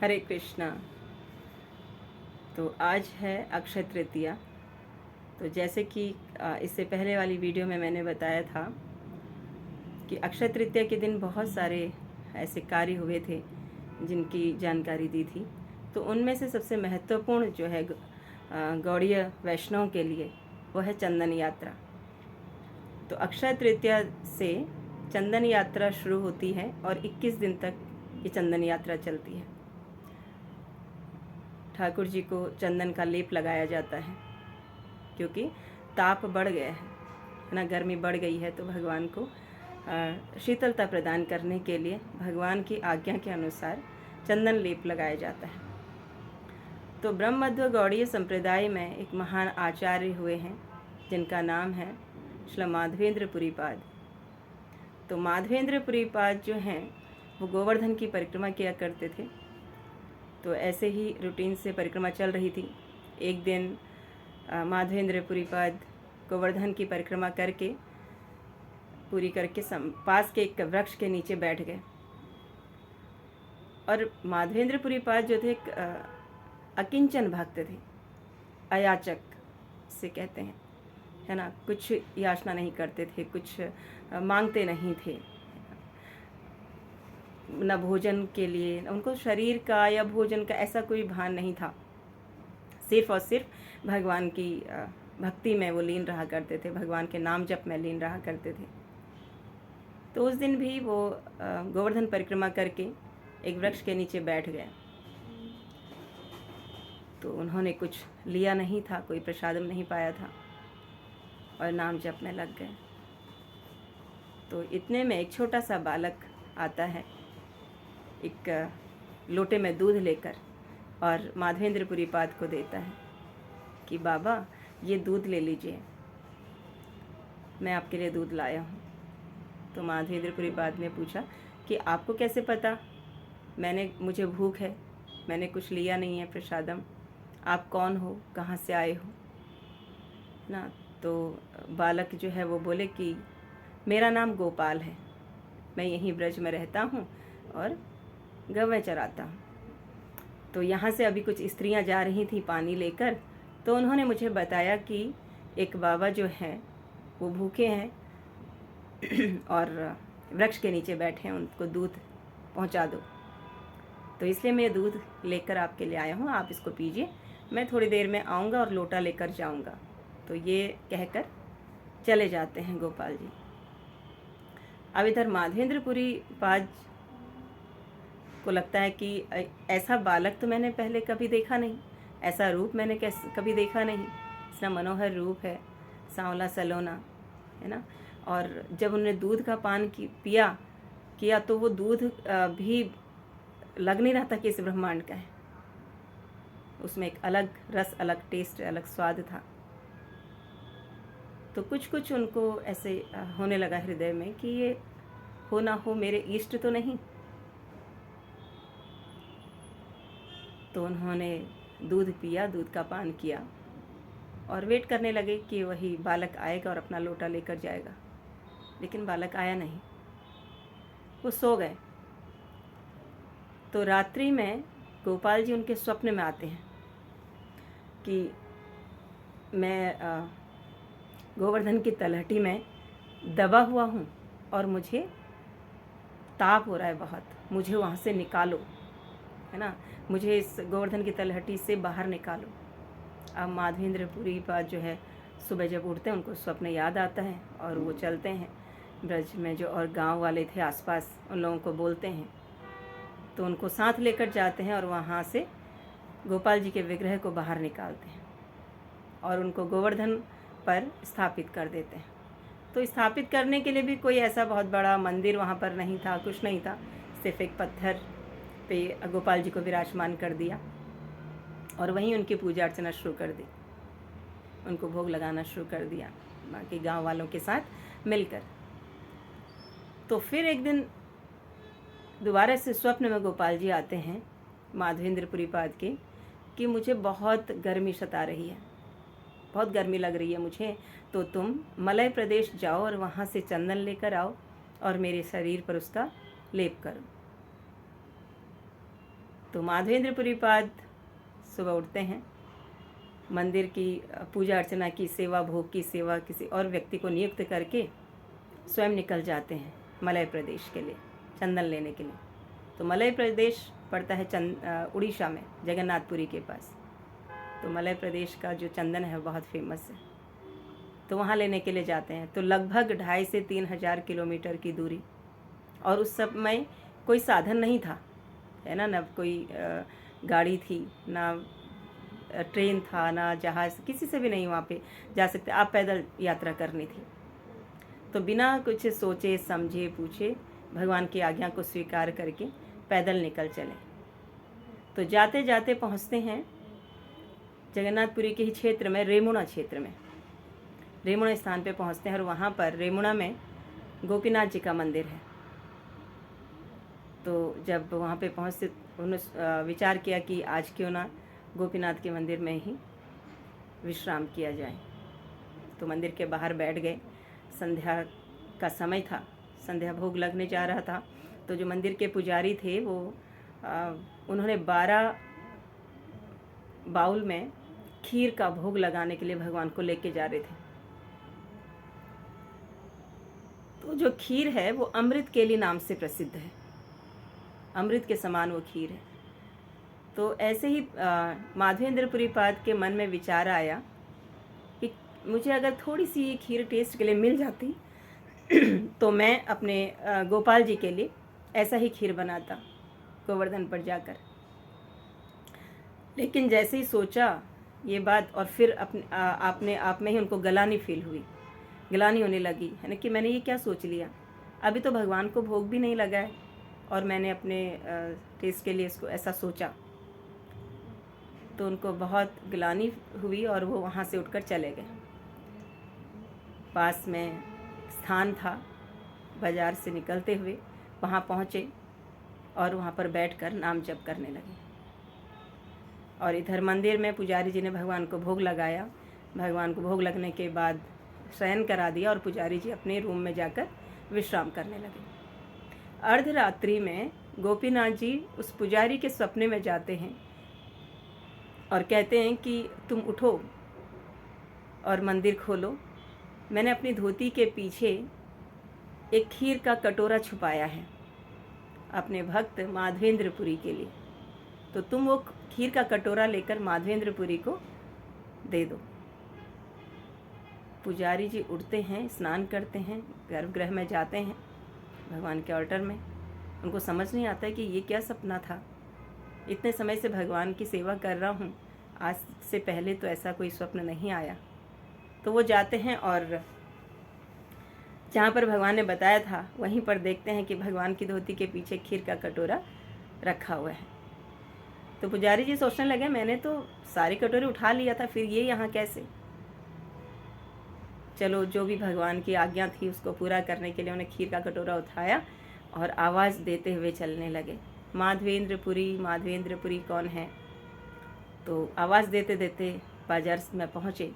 हरे कृष्णा। तो आज है अक्षय तृतीया। तो जैसे कि इससे पहले वाली वीडियो में मैंने बताया था कि अक्षय तृतीया के दिन बहुत सारे ऐसे कार्य हुए थे जिनकी जानकारी दी थी। तो उनमें से सबसे महत्वपूर्ण जो है गौड़ीय वैष्णव के लिए वो है चंदन यात्रा। तो अक्षय तृतीया से चंदन यात्रा शुरू होती है और 21 दिन तक ये चंदन यात्रा चलती है। ठाकुर जी को चंदन का लेप लगाया जाता है क्योंकि ताप बढ़ गया है ना, गर्मी बढ़ गई है। तो भगवान को शीतलता प्रदान करने के लिए भगवान की आज्ञा के अनुसार चंदन लेप लगाया जाता है। तो ब्रह्मध्व गौड़ीय संप्रदाय में एक महान आचार्य हुए हैं जिनका नाम है श्री माधवेंद्र पुरीपाद। तो माधवेंद्र पुरीपाद जो हैं वो गोवर्धन की परिक्रमा किया करते थे। तो ऐसे ही रूटीन से परिक्रमा चल रही थी। एक दिन माधवेंद्र पुरीपाद गोवर्धन की परिक्रमा करके पूरी करके पास के एक वृक्ष के नीचे बैठ गए। और माधवेंद्र पुरीपाद जो थे एक अकिंचन भक्त थे, अयाचक से कहते हैं, है ना। कुछ याचना नहीं करते थे, कुछ मांगते नहीं थे, न भोजन के लिए उनको शरीर का या भोजन का ऐसा कोई भान नहीं था। सिर्फ और सिर्फ भगवान की भक्ति में वो लीन रहा करते थे, भगवान के नाम जप में लीन रहा करते थे। तो उस दिन भी वो गोवर्धन परिक्रमा करके एक वृक्ष के नीचे बैठ गए। तो उन्होंने कुछ लिया नहीं था, कोई प्रसादम नहीं पाया था और नाम जप में लग गए। तो इतने में एक छोटा सा बालक आता है एक लोटे में दूध लेकर और माधवेंद्र पुरीपाद को देता है कि बाबा ये दूध ले लीजिए, मैं आपके लिए दूध लाया हूँ। तो माधवेंद्र पुरीपाद ने पूछा कि आपको कैसे पता? मुझे भूख है, मैंने कुछ लिया नहीं है प्रसादम, आप कौन हो, कहाँ से आए हो ना। तो बालक जो है वो बोले कि मेरा नाम गोपाल है, मैं यहीं ब्रज में रहता हूँ और गवें चराता हूँ। तो यहाँ से अभी कुछ स्त्रियाँ जा रही थी पानी लेकर, तो उन्होंने मुझे बताया कि एक बाबा जो हैं वो भूखे हैं और वृक्ष के नीचे बैठे हैं, उनको दूध पहुँचा दो। तो इसलिए मैं दूध लेकर आपके लिए आया हूँ, आप इसको पीजिए, मैं थोड़ी देर में आऊँगा और लोटा लेकर जाऊँगा। तो ये कहकर चले जाते हैं गोपाल जी। अब इधर माधवेंद्रपुरी पाद को लगता है कि ऐसा बालक तो मैंने पहले कभी देखा नहीं, ऐसा रूप मैंने कभी देखा नहीं, इतना मनोहर रूप है, सांवला सलोना, है ना। और जब उन्होंने दूध का पान किया तो वो दूध भी लग नहीं रहा था कि इस ब्रह्मांड का है। उसमें एक अलग रस, अलग टेस्ट, अलग स्वाद था। तो कुछ उनको ऐसे होने लगा हृदय में कि ये हो ना हो मेरे इष्ट तो नहीं। तो उन्होंने दूध पिया, दूध का पान किया और वेट करने लगे कि वही बालक आएगा और अपना लोटा लेकर जाएगा। लेकिन बालक आया नहीं, वो सो गए। तो रात्रि में गोपाल जी उनके स्वप्न में आते हैं कि मैं गोवर्धन की तलहटी में दबा हुआ हूँ और मुझे ताप हो रहा है बहुत, मुझे वहाँ से निकालो, है ना, मुझे इस गोवर्धन की तलहटी से बाहर निकालो। अब माधवेंद्र पुरीपाद जो है सुबह जब उठते हैं उनको स्वप्न याद आता है और वो चलते हैं ब्रज में, जो और गांव वाले थे आसपास उन लोगों को बोलते हैं। तो उनको साथ लेकर जाते हैं और वहाँ से गोपाल जी के विग्रह को बाहर निकालते हैं और उनको गोवर्धन पर स्थापित कर देते हैं। तो स्थापित करने के लिए भी कोई ऐसा बहुत बड़ा मंदिर वहाँ पर नहीं था, कुछ नहीं था, सिर्फ एक पत्थर पे गोपाल जी को विराजमान कर दिया और वहीं उनकी पूजा अर्चना शुरू कर दी, उनको भोग लगाना शुरू कर दिया बाकी गांव वालों के साथ मिलकर। तो फिर एक दिन दोबारा से स्वप्न में गोपाल जी आते हैं माधवेंद्र पुरीपाद के कि मुझे बहुत गर्मी सता रही है, बहुत गर्मी लग रही है मुझे, तो तुम मलय प्रदेश जाओ और वहाँ से चंदन लेकर आओ और मेरे शरीर पर उसका लेप करो। तो माधवेंद्रपुरी पाद सुबह उठते हैं, मंदिर की पूजा अर्चना की सेवा, भोग की सेवा किसी और व्यक्ति को नियुक्त करके स्वयं निकल जाते हैं मलय प्रदेश के लिए चंदन लेने के लिए। तो मलय प्रदेश पड़ता है उड़ीसा में, जगन्नाथपुरी के पास। तो मलय प्रदेश का जो चंदन है बहुत फेमस है, तो वहाँ लेने के लिए जाते हैं। तो लगभग 2,500 से 3,000 किलोमीटर की दूरी, और उस समय कोई साधन नहीं था, है ना, कोई गाड़ी थी, ना ट्रेन था, ना जहाज़, किसी से भी नहीं वहाँ पे जा सकते, आप पैदल यात्रा करनी थी। तो बिना कुछ सोचे समझे पूछे भगवान की आज्ञा को स्वीकार करके पैदल निकल चले। तो जाते जाते पहुँचते हैं जगन्नाथपुरी के ही क्षेत्र में, रेमुणा क्षेत्र में, रेमुणा स्थान पे पहुँचते हैं। और वहाँ पर रेमुणा में गोपीनाथ जी का मंदिर है। तो जब वहाँ पे पहुँचते उन्होंने विचार किया कि आज क्यों ना गोपीनाथ के मंदिर में ही विश्राम किया जाए। तो मंदिर के बाहर बैठ गए। संध्या का समय था, संध्या भोग लगने जा रहा था। तो जो मंदिर के पुजारी थे वो उन्होंने 12 बाउल में खीर का भोग लगाने के लिए भगवान को लेके जा रहे थे। तो जो खीर है वो अमृत केली नाम से प्रसिद्ध है, अमृत के समान वो खीर है। तो ऐसे ही माधवेंद्रपुरी पाद के मन में विचार आया कि मुझे अगर थोड़ी सी ये खीर टेस्ट के लिए मिल जाती तो मैं अपने गोपाल जी के लिए ऐसा ही खीर बनाता गोवर्धन पर जाकर। लेकिन जैसे ही सोचा ये बात, और फिर अपने आप में ही उनको गलानी फील हुई, गिलानी होने लगी, है ना, कि मैंने ये क्या सोच लिया, अभी तो भगवान को भोग भी नहीं लगा है और मैंने अपने टेस्ट के लिए इसको ऐसा सोचा। तो उनको बहुत गिलानी हुई और वो वहाँ से उठकर चले गए। पास में स्थान था, बाज़ार से निकलते हुए वहाँ पहुँचे और वहाँ पर बैठकर नाम जप करने लगे। और इधर मंदिर में पुजारी जी ने भगवान को भोग लगाया। भगवान को भोग लगने के बाद शयन करा दिया और पुजारी जी अपने रूम में जाकर विश्राम करने लगे। अर्धरात्रि में गोपीनाथ जी उस पुजारी के सपने में जाते हैं और कहते हैं कि तुम उठो और मंदिर खोलो, मैंने अपनी धोती के पीछे एक खीर का कटोरा छुपाया है अपने भक्त माधवेंद्रपुरी के लिए, तो तुम वो खीर का कटोरा लेकर माधवेंद्रपुरी को दे दो। पुजारी जी उठते हैं, स्नान करते हैं, गर्भगृह में जाते हैं भगवान के ऑल्टर में। उनको समझ नहीं आता है कि ये क्या सपना था, इतने समय से भगवान की सेवा कर रहा हूँ, आज से पहले तो ऐसा कोई स्वप्न नहीं आया। तो वो जाते हैं और जहाँ पर भगवान ने बताया था वहीं पर देखते हैं कि भगवान की धोती के पीछे खीर का कटोरा रखा हुआ है। तो पुजारी जी सोचने लगे मैंने तो सारे कटोरे उठा लिया था, फिर ये यहाँ कैसे। चलो जो भी भगवान की आज्ञा थी उसको पूरा करने के लिए उन्हें खीर का कटोरा उठाया और आवाज़ देते हुए चलने लगे, माधवेंद्रपुरी माधवेंद्रपुरी कौन है। तो आवाज़ देते देते बाज़ार में पहुँचे।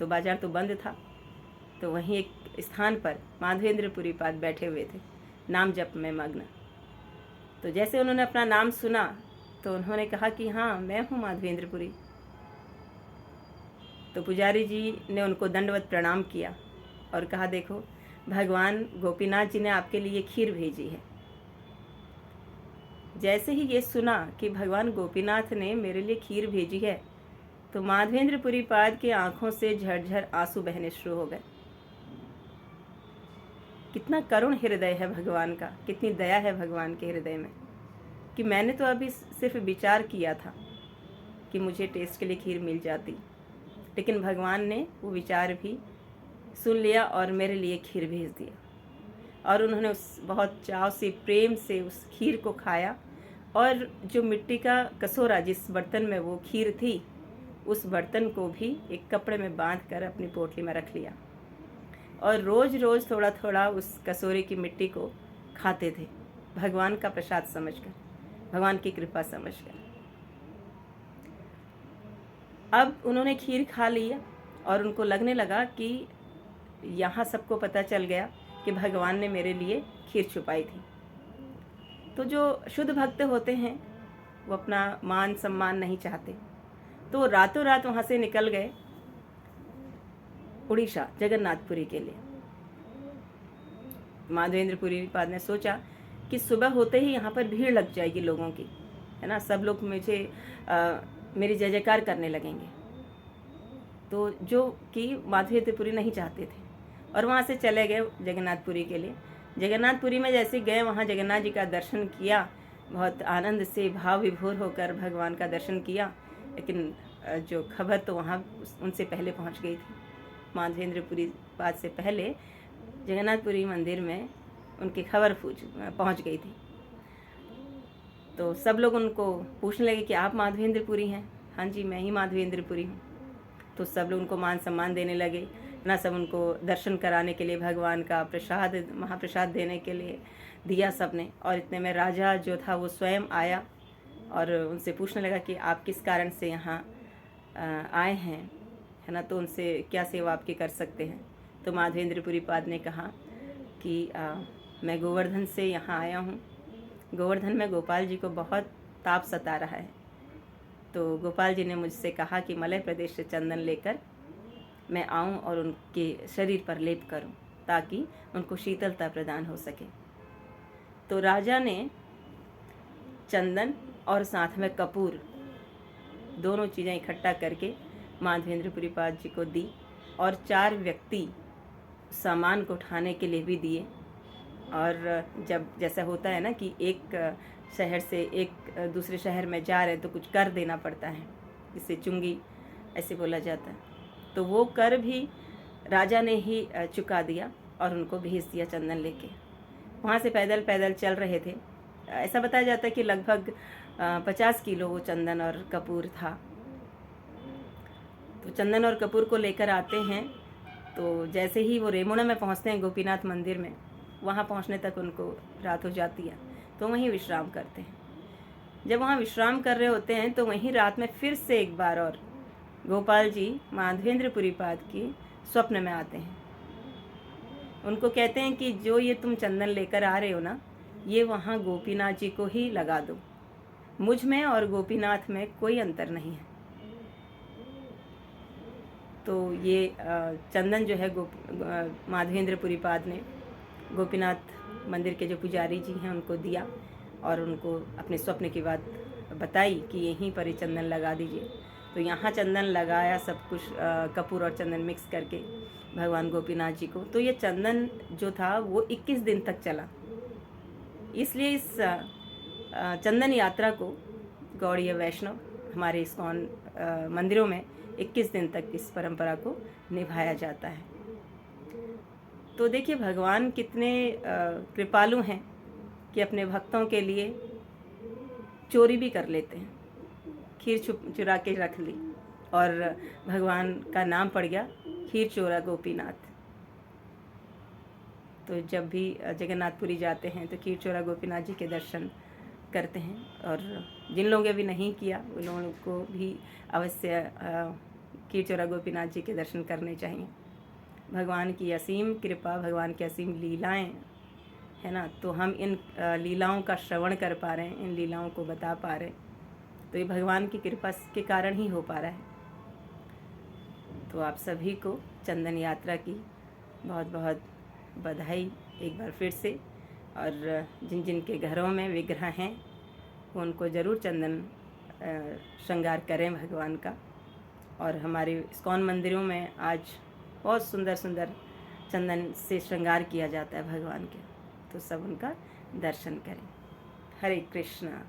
तो बाज़ार तो बंद था, तो वहीं एक स्थान पर माधवेंद्रपुरी पाद बैठे हुए थे नाम जप में मग्न। तो जैसे उन्होंने अपना नाम सुना तो उन्होंने कहा कि हाँ मैं हूँ माधवेंद्रपुरी। तो पुजारी जी ने उनको दंडवत प्रणाम किया और कहा देखो भगवान गोपीनाथ जी ने आपके लिए खीर भेजी है। जैसे ही ये सुना कि भगवान गोपीनाथ ने मेरे लिए खीर भेजी है तो माधवेंद्रपुरी पाद की आंखों से झरझर आंसू बहने शुरू हो गए। कितना करुण हृदय है भगवान का, कितनी दया है भगवान के हृदय में, कि मैंने तो अभी सिर्फ विचार किया था कि मुझे टेस्ट के लिए खीर मिल जाती, लेकिन भगवान ने वो विचार भी सुन लिया और मेरे लिए खीर भेज दिया। और उन्होंने उस बहुत चाव से प्रेम से उस खीर को खाया और जो मिट्टी का कटोरा जिस बर्तन में वो खीर थी उस बर्तन को भी एक कपड़े में बांध कर अपनी पोटली में रख लिया और रोज़ रोज़ थोड़ा थोड़ा उस कटोरे की मिट्टी को खाते थे, भगवान का प्रसाद समझकर, भगवान की कृपा समझकर। अब उन्होंने खीर खा लिया और उनको लगने लगा कि यहाँ सबको पता चल गया कि भगवान ने मेरे लिए खीर छुपाई थी। तो जो शुद्ध भक्त होते हैं वो अपना मान सम्मान नहीं चाहते, तो रातों रात वहाँ से निकल गए उड़ीसा जगन्नाथपुरी के लिए। माधवेंद्रपुरी पाद ने सोचा कि सुबह होते ही यहाँ पर भीड़ लग जाएगी लोगों की, है ना, सब लोग मुझे मेरी जय जयकार करने लगेंगे, तो जो कि माधवेंद्रपुरी नहीं चाहते थे, और वहाँ से चले गए जगन्नाथपुरी के लिए। जगन्नाथपुरी में जैसे गए, वहाँ जगन्नाथ जी का दर्शन किया, बहुत आनंद से भाव विभोर होकर भगवान का दर्शन किया, लेकिन जो खबर तो वहाँ उनसे पहले पहुँच गई थी। माधवेंद्रपुरी पाद से पहले जगन्नाथपुरी मंदिर में उनकी खबर पहुँच गई थी। तो सब लोग उनको पूछने लगे कि आप माधवेंद्रपुरी हैं? हाँ जी, मैं ही माधवेंद्रपुरी हूँ। तो सब लोग उनको मान सम्मान देने लगे ना, सब उनको दर्शन कराने के लिए भगवान का प्रसाद, महाप्रसाद देने के लिए दिया सबने। और इतने में राजा जो था वो स्वयं आया और उनसे पूछने लगा कि आप किस कारण से यहाँ आए हैं, है ना, तो उनसे क्या सेवा आपकी कर सकते हैं। तो माधवेंद्रपुरी पाद ने कहा कि मैं गोवर्धन से यहाँ आया हूँ, गोवर्धन में गोपाल जी को बहुत ताप सता रहा है, तो गोपाल जी ने मुझसे कहा कि मलय प्रदेश से चंदन लेकर मैं आऊं और उनके शरीर पर लेप करूं ताकि उनको शीतलता प्रदान हो सके। तो राजा ने चंदन और साथ में कपूर दोनों चीज़ें इकट्ठा करके माधवेंद्रपुरी पाद जी को दी, और 4 व्यक्ति सामान को उठाने के लिए भी दिए। और जब जैसा होता है ना कि एक शहर से एक दूसरे शहर में जा रहे तो कुछ कर देना पड़ता है, जिसे चुंगी ऐसे बोला जाता है, तो वो कर भी राजा ने ही चुका दिया और उनको भेज दिया चंदन लेके। वहाँ से पैदल पैदल चल रहे थे। ऐसा बताया जाता है कि लगभग 50 किलो वो चंदन और कपूर था। तो चंदन और कपूर को लेकर आते हैं, तो जैसे ही वो रेमुणा में पहुँचते हैं गोपीनाथ मंदिर में, वहाँ पहुँचने तक उनको रात हो जाती है, तो वहीं विश्राम करते हैं। जब वहाँ विश्राम कर रहे होते हैं तो वहीं रात में फिर से एक बार और गोपाल जी माधवेंद्रपुरी पाद की स्वप्न में आते हैं। उनको कहते हैं कि जो ये तुम चंदन लेकर आ रहे हो ना, ये वहाँ गोपीनाथ जी को ही लगा दो, मुझ में और गोपीनाथ में कोई अंतर नहीं है। तो ये चंदन जो है माधवेंद्रपुरी पाद ने गोपीनाथ मंदिर के जो पुजारी जी हैं उनको दिया और उनको अपने स्वप्न की बात बताई कि यहीं पर ही चंदन लगा दीजिए। तो यहाँ चंदन लगाया, सब कुछ कपूर और चंदन मिक्स करके भगवान गोपीनाथ जी को। तो ये चंदन जो था वो 21 दिन तक चला। इसलिए इस चंदन यात्रा को गौड़ीय वैष्णव हमारे इस्कॉन मंदिरों में 21 दिन तक इस परंपरा को निभाया जाता है। तो देखिए भगवान कितने कृपालु हैं कि अपने भक्तों के लिए चोरी भी कर लेते हैं। खीर चुरा के रख ली और भगवान का नाम पड़ गया खीर चोरा गोपीनाथ। तो जब भी जगन्नाथपुरी जाते हैं तो खीर चोरा गोपीनाथ जी के दर्शन करते हैं, और जिन लोगों ने भी नहीं किया उन लोगों को भी अवश्य खीर चोरा गोपीनाथ जी के दर्शन करने चाहिए। भगवान की असीम कृपा, भगवान की असीम लीलाएं, है ना, तो हम इन लीलाओं का श्रवण कर पा रहे हैं, इन लीलाओं को बता पा रहे हैं, तो ये भगवान की कृपा के कारण ही हो पा रहा है। तो आप सभी को चंदन यात्रा की बहुत बहुत बधाई एक बार फिर से। और जिन जिन के घरों में विग्रह हैं वो उनको ज़रूर चंदन श्रृंगार करें भगवान का। और हमारे इस्कॉन मंदिरों में आज बहुत सुंदर सुंदर चंदन से श्रृंगार किया जाता है भगवान के, तो सब उनका दर्शन करें। हरे कृष्णा।